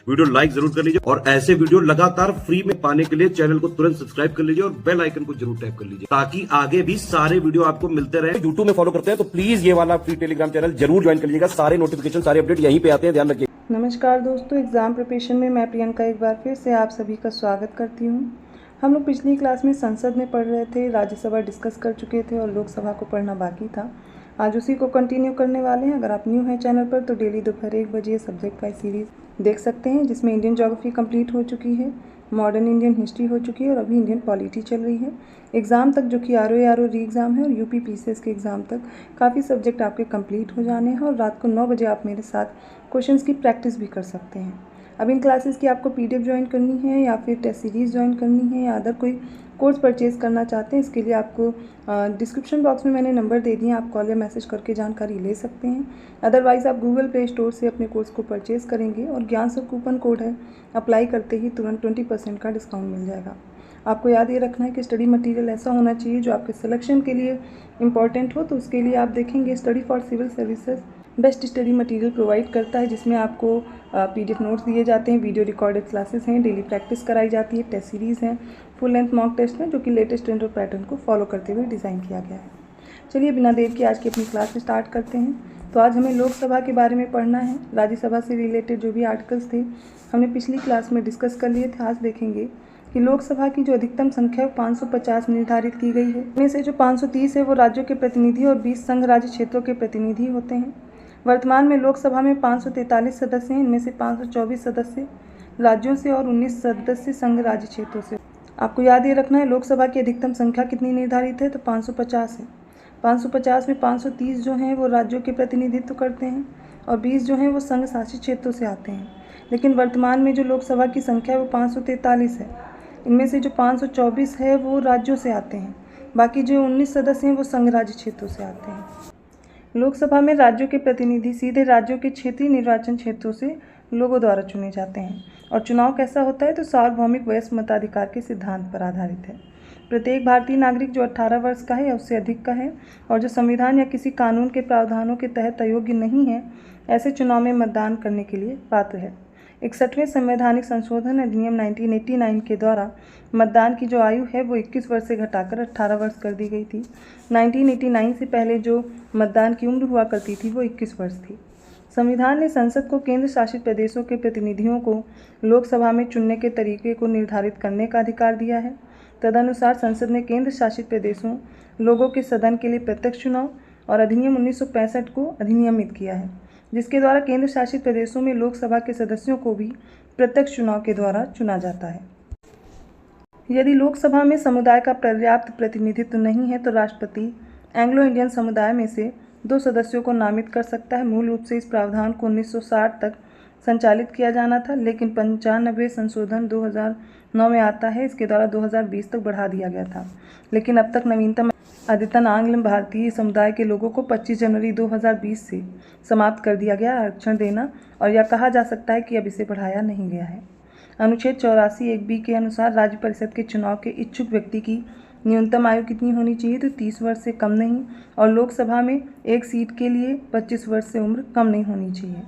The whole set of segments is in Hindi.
वीडियो लाइक जरूर कर लीजिए और ऐसे वीडियो लगातार फ्री में पाने के लिए चैनल को तुरंत सब्सक्राइब कर लीजिए और बेल आइकन को जरूर टैप कर लीजिए ताकि आगे भी सारे वीडियो आपको मिलते रहे। यूट्यूब में फॉलो करते हैं तो प्लीज ये वाला फ्री टेलीग्राम चैनल जरूर ज्वाइन कर लीजिएगा। सारे नोटिफिकेशन सारे अपडेट यहीं पे आते हैं, ध्यान रखिए। नमस्कार दोस्तों, एग्ज़ाम प्रिपरेशन में मैं प्रियंका एक बार फिर से आप सभी का स्वागत करती हूँ। हम लोग पिछली क्लास में संसद में पढ़ रहे थे, राज्यसभा डिस्कस कर चुके थे और लोकसभा को पढ़ना बाकी था। आज उसी को कंटिन्यू करने वाले हैं। अगर आप न्यू हैं चैनल पर तो डेली दोपहर 1 बजे सब्जेक्ट वाइज सीरीज़ देख सकते हैं, जिसमें इंडियन ज्योग्राफी कंप्लीट हो चुकी है, मॉडर्न इंडियन हिस्ट्री हो चुकी है और अभी इंडियन पॉलिटी चल रही है। एग्ज़ाम तक जो कि आरओ री एग्ज़ाम है और यूपी पीसीएस के एग्ज़ाम तक काफ़ी सब्जेक्ट आपके कंप्लीट हो जाने हैं और रात को 9 बजे आप मेरे साथ क्वेश्चंस की प्रैक्टिस भी कर सकते हैं। अब इन क्लासेस की आपको पीडीएफ ज्वाइन करनी है या फिर टेस्ट सीरीज़ ज्वाइन करनी है या अदर कोई कोर्स परचेज़ करना चाहते हैं, इसके लिए आपको डिस्क्रिप्शन बॉक्स में मैंने नंबर दे दिए, आप कॉल या मैसेज करके जानकारी ले सकते हैं। अदरवाइज़ आप गूगल प्ले स्टोर से अपने कोर्स को परचेज़ करेंगे और ज्ञान सर कूपन कोड है, अप्लाई करते ही तुरंत 20% का डिस्काउंट मिल जाएगा। आपको याद ये रखना है कि स्टडी मटेरियल ऐसा होना चाहिए जो आपके सिलेक्शन के लिए इम्पॉर्टेंट हो, तो उसके लिए आप देखेंगे study for civil services best study material provide करता है, जिसमें आपको पीडीएफ नोट्स दिए जाते हैं, वीडियो रिकॉर्डेड क्लासेस हैं, डेली प्रैक्टिस कराई जाती है, टेस्ट सीरीज़ हैं, फुल लेंथ मॉक टेस्ट हैं जो कि लेटेस्ट ट्रेंड और पैटर्न को फॉलो करते हुए डिज़ाइन किया गया है। चलिए बिना देर के आज की अपनी क्लास स्टार्ट करते हैं। तो आज हमें लोकसभा के बारे में पढ़ना है। राज्यसभा से रिलेटेड जो भी आर्टिकल्स थे हमने पिछली क्लास में डिस्कस कर लिए थे। आज देखेंगे कि लोकसभा की जो अधिकतम संख्या है 550 निर्धारित की गई है। इनमें से जो 530 है वो राज्यों के प्रतिनिधि और 20 संघ राज्य क्षेत्रों के प्रतिनिधि होते हैं। वर्तमान में लोकसभा में 543 सदस्य हैं। इनमें से 524 सदस्य राज्यों से और 19 सदस्य संघ राज्य क्षेत्रों से। आपको याद ये रखना है लोकसभा की अधिकतम संख्या कितनी निर्धारित है, तो 550 है। 550 में 530 जो हैं वो राज्यों के प्रतिनिधित्व करते हैं और 20 जो हैं वो संघ शासित क्षेत्रों से आते हैं। लेकिन वर्तमान में जो लोकसभा की संख्या है वो 543 है। इनमें से जो 524 है वो राज्यों से आते हैं, बाकी जो 19 सदस्य हैं वो संघ राज्य क्षेत्रों से आते हैं। लोकसभा में राज्यों के प्रतिनिधि सीधे राज्यों के क्षेत्रीय निर्वाचन क्षेत्रों से लोगों द्वारा चुने जाते हैं और चुनाव कैसा होता है, तो सार्वभौमिक वयस्क मताधिकार के सिद्धांत पर आधारित है। प्रत्येक भारतीय नागरिक जो 18 वर्ष का है या उससे अधिक का है और जो संविधान या किसी कानून के प्रावधानों के तहत अयोग्य नहीं है, ऐसे चुनाव में मतदान करने के लिए पात्र है। 61वें संवैधानिक संशोधन अधिनियम 1989 के द्वारा मतदान की जो आयु है वो 21 वर्ष से घटाकर 18 वर्ष कर दी गई थी। 1989 से पहले जो मतदान की उम्र हुआ करती थी वो 21 वर्ष थी। संविधान ने संसद को केंद्र शासित प्रदेशों के प्रतिनिधियों को लोकसभा में चुनने के तरीके को निर्धारित करने का अधिकार दिया है। तदनुसार संसद ने केंद्र शासित प्रदेशों लोगों के सदन के लिए प्रत्यक्ष चुनाव और अधिनियम 1965 को अधिनियमित किया है, जिसके द्वारा केंद्र शासित प्रदेशों में लोकसभा के सदस्यों को भी प्रत्यक्ष चुनाव के द्वारा चुना जाता है। यदि लोकसभा में समुदाय का पर्याप्त प्रतिनिधित्व नहीं है तो राष्ट्रपति एंग्लो इंडियन समुदाय में से 2 सदस्यों को नामित कर सकता है। मूल रूप से इस प्रावधान को 1960 तक संचालित किया जाना था, लेकिन 95 संशोधन 2009 में आता है। इसके द्वारा 2020 तक बढ़ा दिया गया था, लेकिन अब तक नवीनतम अद्यतन आंग्ल भारतीय समुदाय के लोगों को 25 जनवरी 2020 से समाप्त कर दिया गया आरक्षण देना, और यह कहा जा सकता है कि अब इसे बढ़ाया नहीं गया है। अनुच्छेद 84 1B के अनुसार राज्य परिषद के चुनाव के इच्छुक व्यक्ति की न्यूनतम आयु कितनी होनी चाहिए, तो 30 वर्ष से कम नहीं, और लोकसभा में एक सीट के लिए 25 वर्ष से उम्र कम नहीं होनी चाहिए।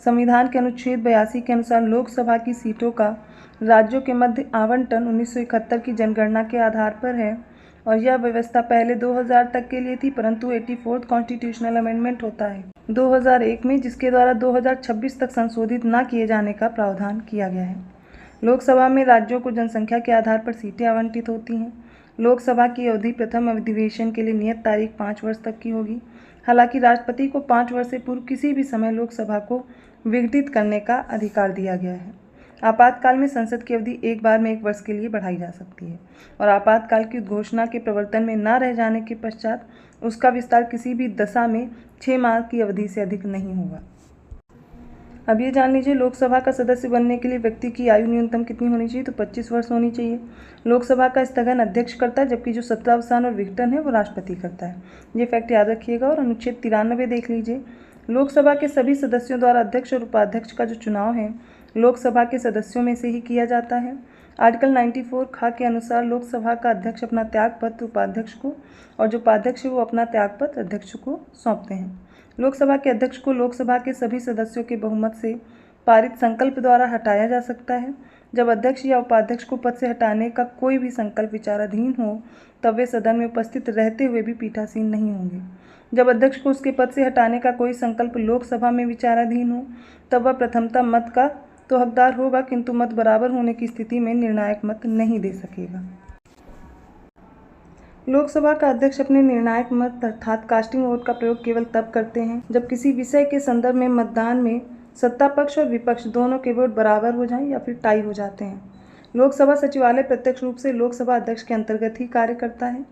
संविधान के अनुच्छेद 82 के अनुसार लोकसभा की सीटों का राज्यों के मध्य आवंटन 1971 की जनगणना के आधार पर है, और यह व्यवस्था पहले 2000 तक के लिए थी, परंतु 84th कॉन्स्टिट्यूशनल अमेंडमेंट होता है 2001 में, जिसके द्वारा 2026 तक संशोधित न किए जाने का प्रावधान किया गया है। लोकसभा में राज्यों को जनसंख्या के आधार पर सीटें आवंटित होती हैं। लोकसभा की अवधि प्रथम अधिवेशन के लिए नियत तारीख 5 वर्ष तक की होगी। हालांकि राष्ट्रपति को 5 वर्ष से पूर्व किसी भी समय लोकसभा को विघटित करने का अधिकार दिया गया है। आपातकाल में संसद की अवधि एक बार में 1 वर्ष के लिए बढ़ाई जा सकती है, और आपातकाल की घोषणा के प्रवर्तन में न रह जाने के पश्चात उसका विस्तार किसी भी दशा में 6 माह की अवधि से अधिक नहीं होगा। अब ये जान लीजिए लोकसभा का सदस्य बनने के लिए व्यक्ति की आयु न्यूनतम कितनी होनी चाहिए, तो 25 वर्ष होनी चाहिए। लोकसभा का स्थगन अध्यक्ष करता है, जबकि जो सत्तावसान और विघटन है वो राष्ट्रपति करता है। ये फैक्ट याद रखिएगा। और अनुच्छेद 93 देख लीजिए। लोकसभा के सभी सदस्यों द्वारा अध्यक्ष और उपाध्यक्ष का जो चुनाव है लोकसभा के सदस्यों में से ही किया जाता है। आर्टिकल 94 खा के अनुसार लोकसभा का अध्यक्ष अपना त्यागपत्र उपाध्यक्ष को और जो उपाध्यक्ष है वो अपना त्यागपत्र अध्यक्ष को सौंपते हैं। लोकसभा के अध्यक्ष को लोकसभा के सभी सदस्यों के बहुमत से पारित संकल्प द्वारा हटाया जा सकता है। जब अध्यक्ष या उपाध्यक्ष को पद से हटाने का कोई भी संकल्प विचाराधीन हो तब वे सदन में उपस्थित रहते हुए भी पीठासीन नहीं होंगे। जब अध्यक्ष को उसके पद से हटाने का कोई संकल्प लोकसभा में विचाराधीन हो तब वह प्रथमतः मत का तो हकदार होगा, किंतु मत बराबर होने की स्थिति में निर्णायक मत नहीं दे सकेगा। लोकसभा का अध्यक्ष अपने निर्णायक मत अर्थात कास्टिंग वोट का प्रयोग केवल तब करते हैं जब किसी विषय के संदर्भ में मतदान में सत्ता पक्ष और विपक्ष दोनों के वोट बराबर हो जाएं या फिर टाई हो जाते हैं। लोकसभा सचिवालय प्रत्यक्ष रूप से लोकसभा अध्यक्ष के अंतर्गत ही कार्य करता है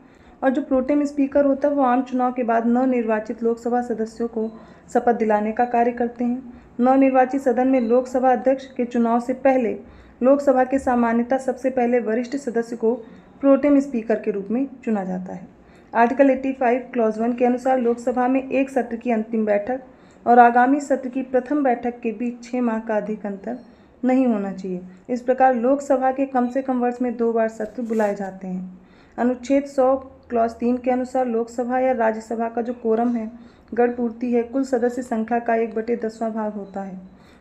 और जो प्रोटेम स्पीकर होता है वो आम चुनाव के बाद नवनिर्वाचित लोकसभा सदस्यों को शपथ दिलाने का कार्य करते हैं। नवनिर्वाचित सदन में लोकसभा अध्यक्ष के चुनाव से पहले लोकसभा के सामान्यतः सबसे पहले वरिष्ठ सदस्य को प्रोटेम स्पीकर के रूप में चुना जाता है। आर्टिकल 85 क्लॉज 1 के अनुसार लोकसभा में एक सत्र की अंतिम बैठक और आगामी सत्र की प्रथम बैठक के बीच 6 माह का अधिक अंतर नहीं होना चाहिए। इस प्रकार लोकसभा के कम से कम वर्ष में 2 बार सत्र बुलाए जाते हैं। अनुच्छेद 100 क्लॉज 3 के अनुसार लोकसभा या राज्यसभा का जो कोरम है गण पूर्ति है कुल सदस्य संख्या का 1/10वां भाग होता है।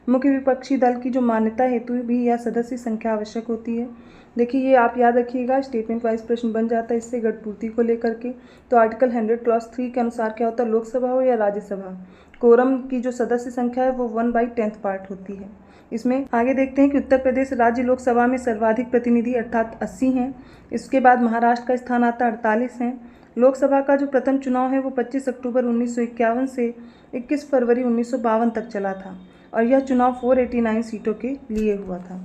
मुख्य विपक्षी दल की जो मान्यता हेतु भी यह सदस्य संख्या आवश्यक होती है। देखिए ये आप याद रखिएगा, स्टेटमेंट वाइज प्रश्न बन जाता है इससे गणपूर्ति को लेकर के। तो आर्टिकल 100 क्लॉज 3 के अनुसार क्या होता है, लोकसभा हो या राज्यसभा, कोरम की जो सदस्य संख्या है वो 1/10 पार्ट होती है। इसमें आगे देखते हैं कि उत्तर प्रदेश राज्य लोकसभा में सर्वाधिक प्रतिनिधि अर्थात 80 हैं। इसके बाद महाराष्ट्र का स्थान आता 48 है। लोकसभा का जो प्रथम चुनाव है वो 25 अक्टूबर 1951 से 21 फरवरी 1952 तक चला था और यह चुनाव 489 सीटों के लिए हुआ था।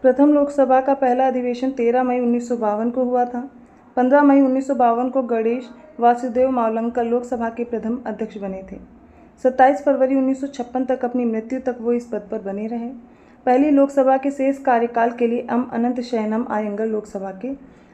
प्रथम लोकसभा का पहला अधिवेशन 13 मई 1952 को हुआ था। 15 मई 1952 को गणेश वासुदेव मावलंकर लोकसभा के प्रथम अध्यक्ष बने थे। 27 फरवरी 1956 तक अपनी मृत्यु तक वो इस पद पर बने रहे। पहली लोकसभा के शेष कार्यकाल के लिए अनंत शयनम आयंगर लोकसभा के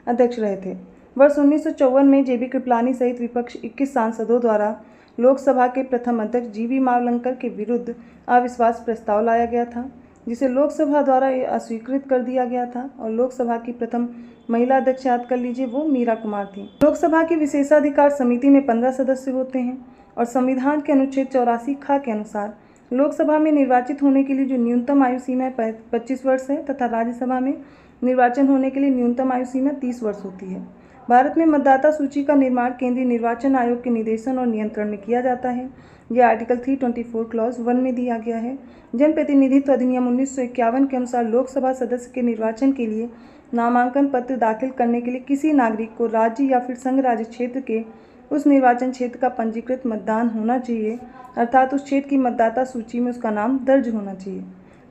अध्यक्ष रहे थे। वर्ष 1954 में जेबी कृपलानी सहित विपक्ष 21 सांसदों द्वारा लोकसभा के प्रथम अध्यक्ष जीवी मावलंकर के विरुद्ध अविश्वास प्रस्ताव लाया गया था, जिसे लोकसभा द्वारा अस्वीकृत कर दिया गया था और लोकसभा की प्रथम महिला अध्यक्ष याद कर लीजिए वो मीरा कुमार थी। लोकसभा की विशेषाधिकार समिति में 15 सदस्य होते हैं और संविधान के अनुच्छेद 84 ख के अनुसार लोकसभा में निर्वाचित होने के लिए जो न्यूनतम आयु सीमा 25 वर्ष है तथा राज्यसभा में निर्वाचन होने के लिए न्यूनतम आयु सीमा 30 वर्ष होती है। भारत में मतदाता सूची का निर्माण केंद्रीय निर्वाचन आयोग के निर्देशन और नियंत्रण में किया जाता है। यह आर्टिकल 324 क्लॉज 1 में दिया गया है। जनप्रतिनिधित्व अधिनियम 1951 के अनुसार लोकसभा सदस्य के निर्वाचन के लिए नामांकन पत्र दाखिल करने के लिए किसी नागरिक को राज्य या फिर संघ राज्य क्षेत्र के उस निर्वाचन क्षेत्र का पंजीकृत मतदान होना चाहिए, अर्थात उस क्षेत्र की मतदाता सूची में उसका नाम दर्ज होना चाहिए।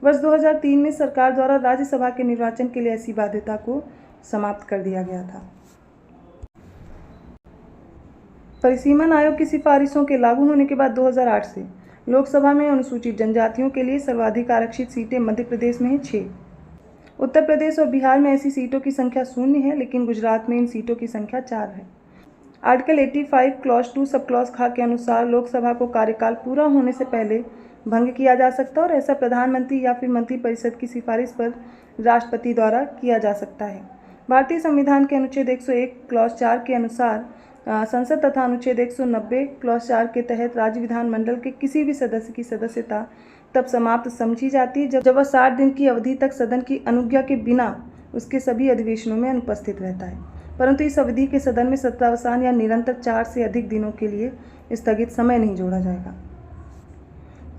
वर्ष 2003 में सरकार द्वारा राज्यसभा के निर्वाचन के लिए ऐसी बाध्यता को समाप्त कर दिया गया था। परिसीमन आयोग की सिफारिशों के लागू होने के बाद 2008 से लोकसभा में अनुसूचित जनजातियों के लिए सर्वाधिक आरक्षित सीटें मध्य प्रदेश में हैं 6। उत्तर प्रदेश और बिहार में ऐसी सीटों की संख्या 0 है, लेकिन गुजरात में इन सीटों की संख्या 4 है। आर्टिकल 85 क्लॉज 2 सब क्लॉज ख के अनुसार लोकसभा को कार्यकाल पूरा होने से पहले भंग किया जा सकता है और ऐसा प्रधानमंत्री या फिर मंत्रिपरिषद की सिफारिश पर राष्ट्रपति द्वारा किया जा सकता है। भारतीय संविधान के अनुच्छेद 101 क्लॉज 4 के अनुसार संसद तथा अनुच्छेद 190 क्लॉज 4 के तहत राज्य विधानमंडल के किसी भी सदस्य की सदस्यता तब समाप्त समझी जाती है जब वह 60 दिन की अवधि तक सदन की अनुज्ञा के बिना उसके सभी अधिवेशनों में अनुपस्थित रहता है, परंतु इस अवधि के सदन में सत्तावसान या निरंतर 4 से अधिक दिनों के लिए स्थगित समय नहीं जोड़ा जाएगा।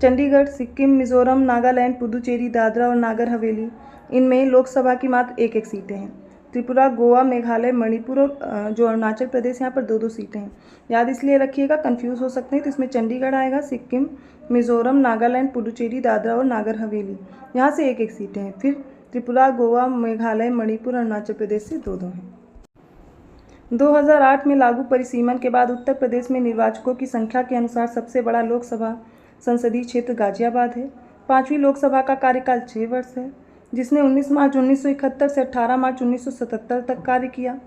चंडीगढ़, सिक्किम, मिजोरम, नागालैंड, पुदुचेरी, दादरा और नागर हवेली इनमें लोकसभा की मात्र 1-1 सीटें हैं। त्रिपुरा, गोवा, मेघालय, मणिपुर और जो अरुणाचल प्रदेश यहाँ पर 2-2 सीटें हैं। याद इसलिए रखिएगा, कंफ्यूज हो सकते हैं, तो इसमें चंडीगढ़ आएगा, सिक्किम, मिजोरम, नागालैंड, पुदुचेरी, दादरा और नागर हवेली यहाँ से 1-1 सीटें हैं। फिर त्रिपुरा, गोवा, मेघालय, मणिपुर, अरुणाचल प्रदेश से 2-2 हैं। 2008 में लागू परिसीमन के बाद उत्तर प्रदेश में निर्वाचकों की संख्या के अनुसार सबसे बड़ा लोकसभा संसदीय क्षेत्र गाजियाबाद है। 5वीं लोकसभा का कार्यकाल 6 वर्ष है, जिसने 19 मार्च 1971 से 18 मार्च 1977 तक कार्य किया।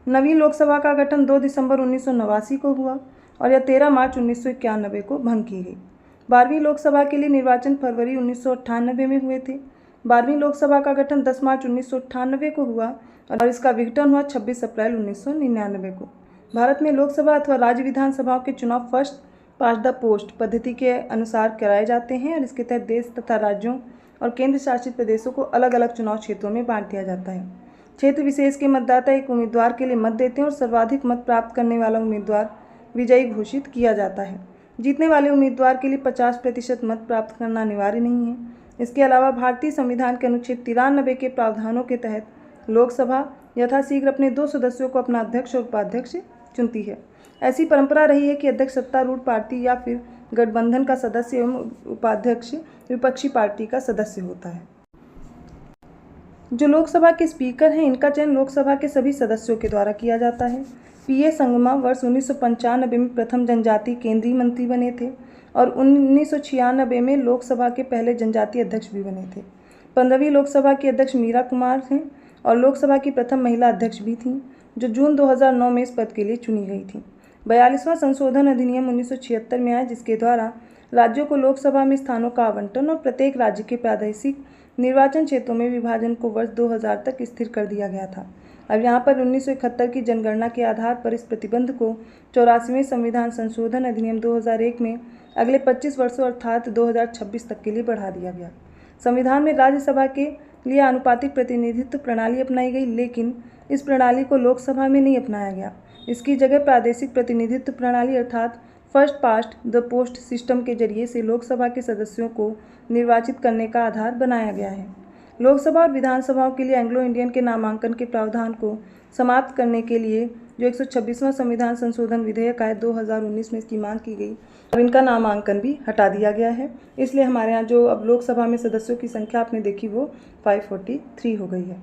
9वीं लोकसभा का गठन 2 दिसंबर 1989 को हुआ और यह 13 मार्च 1991 को भंग की गई। 12वीं लोकसभा के लिए निर्वाचन फरवरी 1998 में हुए थे। 12वीं लोकसभा का गठन 10 मार्च 1998 को हुआ और इसका विघटन हुआ 26 अप्रैल 1999 को। भारत में लोकसभा अथवा राज्य विधानसभाओं के चुनाव फर्स्ट पास द पोस्ट पद्धति के अनुसार कराए जाते हैं और इसके तहत देश तथा राज्यों और केंद्र शासित प्रदेशों को अलग अलग चुनाव क्षेत्रों में बांट दिया जाता है। क्षेत्र विशेष के मतदाता एक उम्मीदवार के लिए मत देते हैं और सर्वाधिक मत प्राप्त करने वाला उम्मीदवार विजयी घोषित किया जाता है। जीतने वाले उम्मीदवार के लिए 50% मत प्राप्त करना अनिवार्य नहीं है। इसके अलावा भारतीय संविधान के अनुच्छेद 93 के प्रावधानों के तहत लोकसभा यथाशीघ्र अपने 2 सदस्यों को अपना अध्यक्ष और उपाध्यक्ष चुनती है। ऐसी परंपरा रही है कि अध्यक्ष सत्तारूढ़ पार्टी या फिर गठबंधन का सदस्य एवं उपाध्यक्ष विपक्षी पार्टी का सदस्य होता है। जो लोकसभा के स्पीकर हैं, इनका चयन लोकसभा के सभी सदस्यों के द्वारा किया जाता है। पीए संगमा वर्ष 1995 में प्रथम जनजातीय केंद्रीय मंत्री बने थे और 1996 में लोकसभा के पहले जनजातीय अध्यक्ष भी बने थे। 15वीं लोकसभा की अध्यक्ष मीरा कुमार हैं और लोकसभा की प्रथम महिला अध्यक्ष भी थीं, जो जून 2009 में इस पद के लिए चुनी गई थी। 42वां संशोधन अधिनियम 1976 में आया, जिसके द्वारा राज्यों को लोकसभा में स्थानों का आवंटन और प्रत्येक राज्य के प्रादेशिक निर्वाचन क्षेत्रों में विभाजन को वर्ष 2000 तक स्थिर कर दिया गया था। अब यहाँ पर 1971 की जनगणना के आधार पर इस प्रतिबंध को 84वें संविधान संशोधन अधिनियम 2001 में अगले 25 वर्षों अर्थात 2026 तक के लिए बढ़ा दिया गया। संविधान में राज्यसभा के लिए आनुपातिक प्रतिनिधित्व प्रणाली अपनाई गई, लेकिन इस प्रणाली को लोकसभा में नहीं अपनाया गया। इसकी जगह प्रादेशिक प्रतिनिधित्व प्रणाली अर्थात first past the post system के जरिए से लोकसभा के सदस्यों को निर्वाचित करने का आधार बनाया गया है। लोकसभा और विधानसभाओं के लिए एंग्लो इंडियन के नामांकन के प्रावधान को समाप्त करने के लिए जो 126वां संविधान संशोधन विधेयक आए 2019 में इसकी मांग की गई। अब इनका नामांकन भी हटा दिया गया है, इसलिए हमारे यहाँ जो अब लोकसभा में सदस्यों की संख्या आपने देखी वो 543 हो गई है।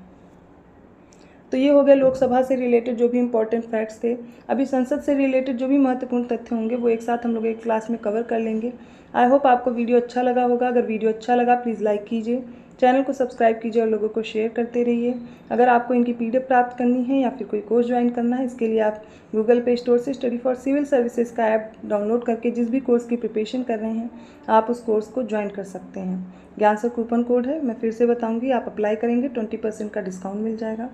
तो ये हो गया लोकसभा से रिलेटेड जो भी इंपॉर्टेंट फैक्ट्स थे। अभी संसद से रिलेटेड जो भी महत्वपूर्ण तथ्य होंगे वो एक साथ हम लोग एक क्लास में कवर कर लेंगे। आई होप आपको वीडियो अच्छा लगा होगा। अगर वीडियो अच्छा लगा प्लीज़ लाइक कीजिए, चैनल को सब्सक्राइब कीजिए और लोगों को शेयर करते रहिए। अगर आपको इनकी PDF प्राप्त करनी है या फिर कोई कोर्स ज्वाइन करना है, इसके लिए आप गूगल प्ले स्टोर से स्टडी फॉर सिविल सर्विसेज का ऐप डाउनलोड करके जिस भी कोर्स की प्रिपरेशन कर रहे हैं आप उस कोर्स को ज्वाइन कर सकते हैं। ज्ञान सर कूपन कोड है, मैं फिर से बताऊंगी, आप अप्लाई करेंगे 20% का डिस्काउंट मिल जाएगा।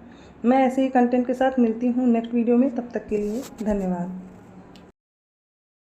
मैं ऐसे ही कंटेंट के साथ मिलती हूँ नेक्स्ट वीडियो में, तब तक के लिए धन्यवाद।